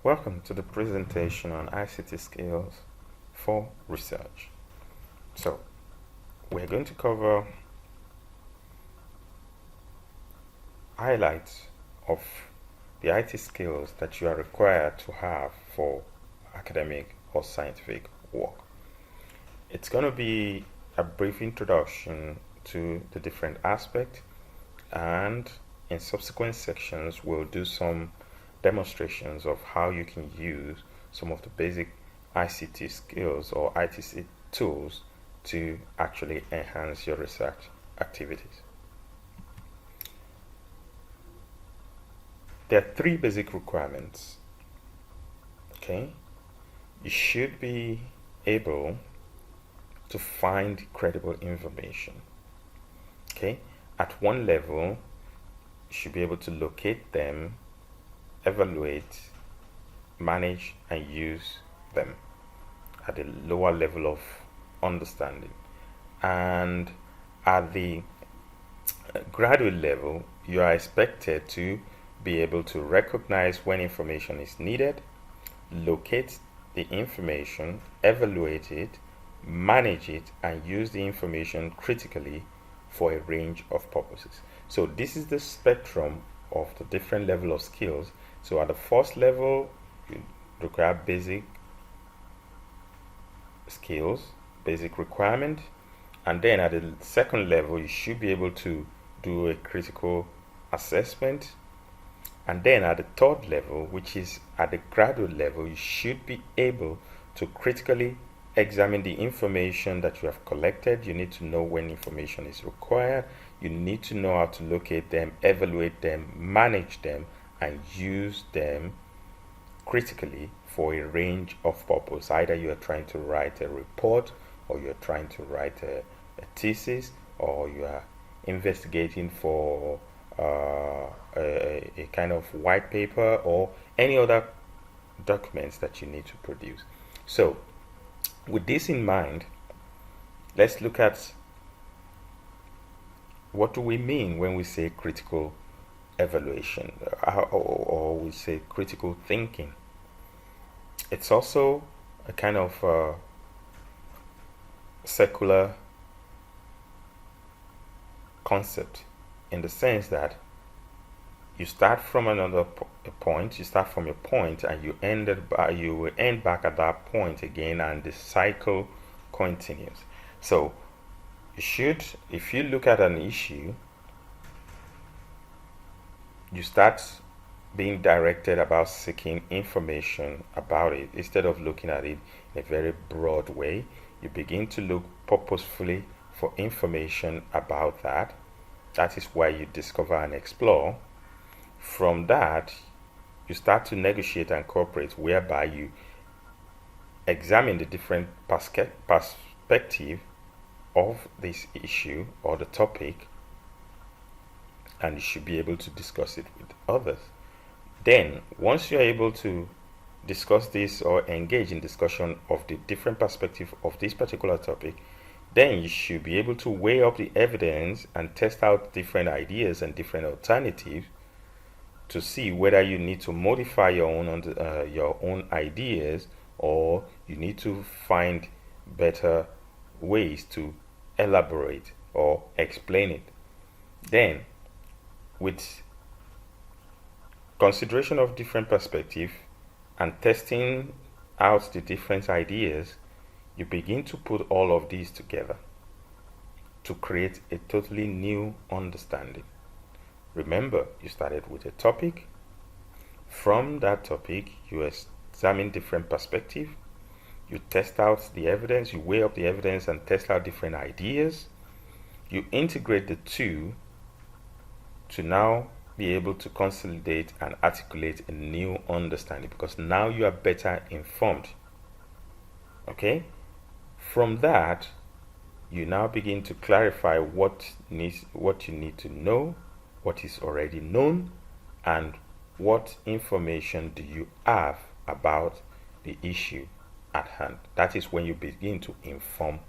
Welcome to the presentation on ICT skills for research. So, we're going to cover highlights of the IT skills that you are required to have for academic or scientific work. It's going to be a brief introduction to the different aspects, and in subsequent sections we'll do some demonstrations of how you can use some of the basic ICT skills or ITC tools to actually enhance your research activities. There are three basic requirements. Okay, you should be able to find credible information. Okay, at one level, you should be able to locate them, evaluate, manage, and use them at a lower level of understanding. And at the graduate level, you are expected to be able to recognize when information is needed, locate the information, evaluate it, manage it, and use the information critically for a range of purposes. So this is the spectrum of the different level of skills. So at the first level, you require basic skills, basic requirement, and then at the second level, you should be able to do a critical assessment. And then at the third level, which is at the graduate level, you should be able to critically examine the information that you have collected. You need to know when information is required. You need to know how to locate them, evaluate them, manage them, and use them critically for a range of purpose. Either you are trying to write a report, or you are trying to write a thesis, or you are investigating for a kind of white paper or any other documents that you need to produce. So with this in mind, let's look at what do we mean when we say critical evaluation, or we say critical thinking. It's also a kind of secular concept, in the sense that you start from another point, you start from a point, and you will end back at that point again, and the cycle continues. So you should, if you look at an issue, you start being directed about seeking information about it. Instead of looking at it in a very broad way, you begin to look purposefully for information about that. That is why you discover and explore. From that, you start to negotiate and cooperate, whereby you examine the different perspective of this issue or the topic, and you should be able to discuss it with others. Then, once you are able to discuss this or engage in discussion of the different perspective of this particular topic, then you should be able to weigh up the evidence and test out different ideas and different alternatives to see whether you need to modify your own ideas, or you need to find better ways to elaborate or explain it. Then, with consideration of different perspectives and testing out the different ideas, you begin to put all of these together to create a totally new understanding. Remember, you started with a topic. From that topic, you examine different perspectives, you test out the evidence, you weigh up the evidence and test out different ideas. You integrate the two to now be able to consolidate and articulate a new understanding, because now you are better informed. Okay? From that, you now begin to clarify what you need to know, what is already known, and what information do you have about the issue at hand. That is when you begin to inform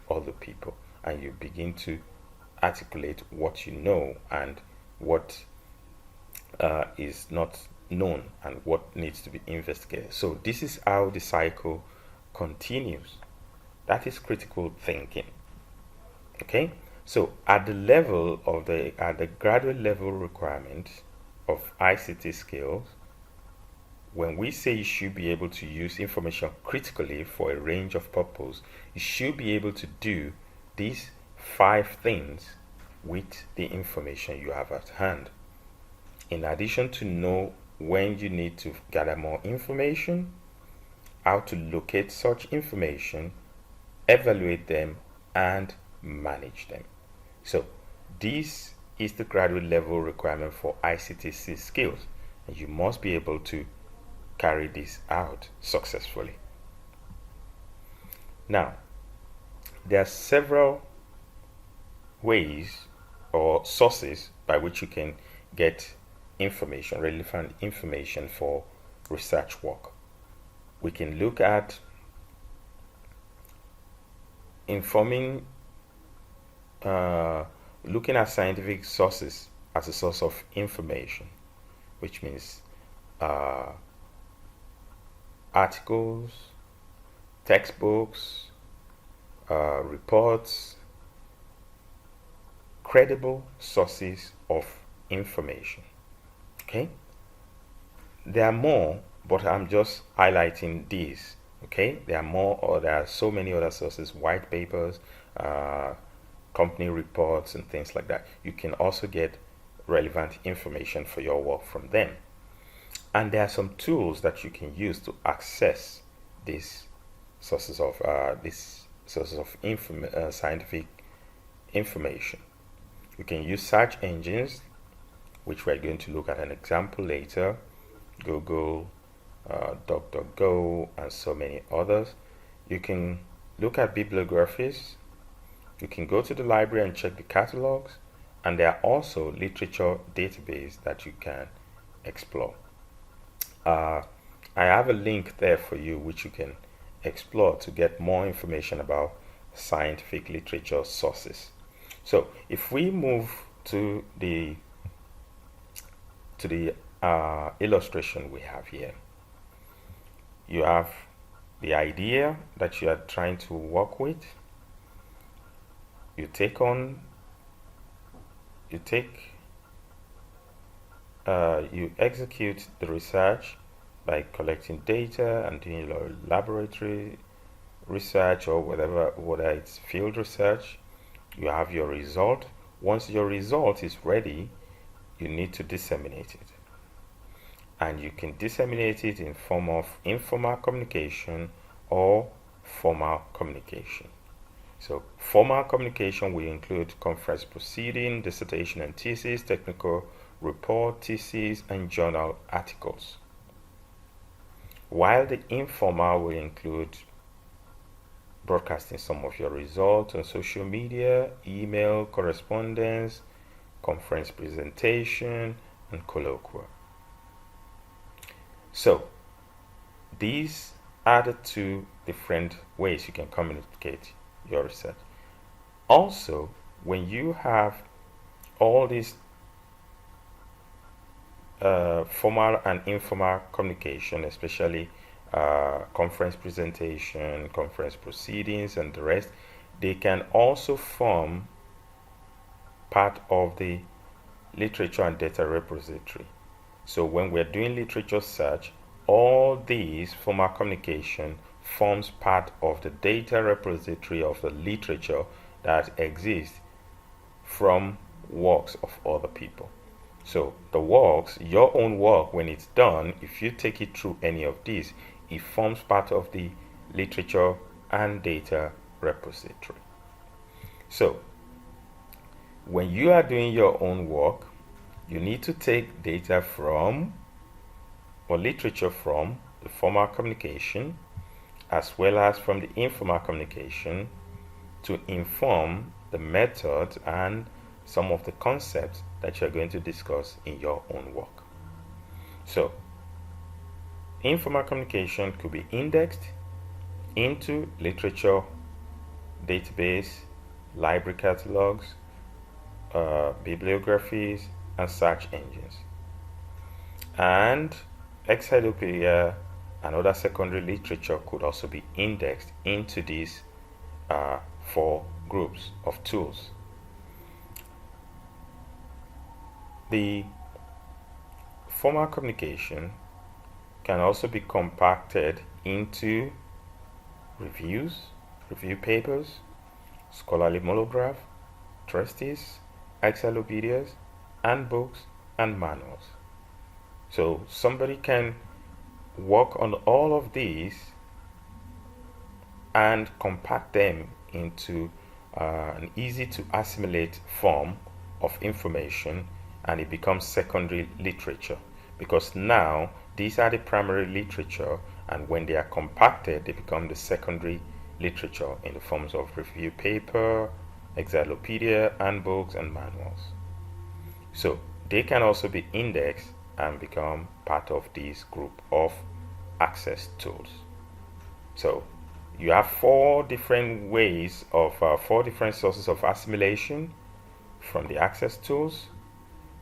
other people, and you begin to articulate what you know and what is not known and what needs to be investigated. So this is how the cycle continues. That is critical thinking. Okay, so at the graduate level requirement of ICT skills, when we say you should be able to use information critically for a range of purposes, you should be able to do these 5 things with the information you have at hand. In addition to know when you need to gather more information, how to locate such information, evaluate them, and manage them. So this is the graduate level requirement for ICT skills, and you must be able to carry this out successfully. Now, there are several ways or sources by which you can get information, relevant information for research work. We can look at looking at scientific sources as a source of information, which means articles, textbooks, reports, credible sources of information. Okay, there are more, but I'm just highlighting these. Okay, there are more, or there are so many other sources, white papers, company reports, and things like that. You can also get relevant information for your work from them. And there are some tools that you can use to access these sources of scientific information. You can use search engines, which we're going to look at an example later, Google, DuckDuckGo, and so many others. You can look at bibliographies. You can go to the library and check the catalogs, and there are also literature databases that you can explore. I have a link there for you which you can explore to get more information about scientific literature sources. So if we move to the illustration we have here, you have the idea that you are trying to work with. You execute the research by collecting data and doing your laboratory research or whether it's field research. You have your result. Once your result is ready, you need to disseminate it. And you can disseminate it in form of informal communication or formal communication. So formal communication will include conference proceeding, dissertation and thesis, technical report, thesis, and journal articles. While the informal will include broadcasting some of your results on social media, email, correspondence, conference presentation, and colloquia. So these are the 2 different ways you can communicate your research. Also, when you have all these formal and informal communication, especially conference presentation, conference proceedings, and the rest, they can also form part of the literature and data repository. So when we're doing literature search, all these formal communication forms part of the data repository of the literature that exists from works of other people. So the works, your own work, when it's done, if you take it through any of these, it forms part of the literature and data repository. So when you are doing your own work, you need to take data from or literature from the formal communication as well as from the informal communication to inform the method and some of the concepts that you're going to discuss in your own work. So informal communication could be indexed into literature database, library catalogs, bibliographies, and search engines. And encyclopedia and other secondary literature could also be indexed into these four groups of tools. The formal communication can also be compacted into reviews, review papers, scholarly monograph, treatises, encyclopedias, handbooks, and manuals. So somebody can work on all of these and compact them into an easy to assimilate form of information, and it becomes secondary literature, because now these are the primary literature, and when they are compacted they become the secondary literature in the forms of review paper, encyclopedia, handbooks, and manuals. So they can also be indexed and become part of this group of access tools. So you have four different ways of four different sources of assimilation: from the access tools,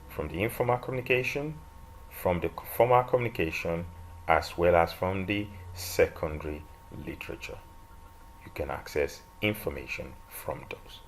from the informal communication, from the formal communication, as well as from the secondary literature. You can access information from those.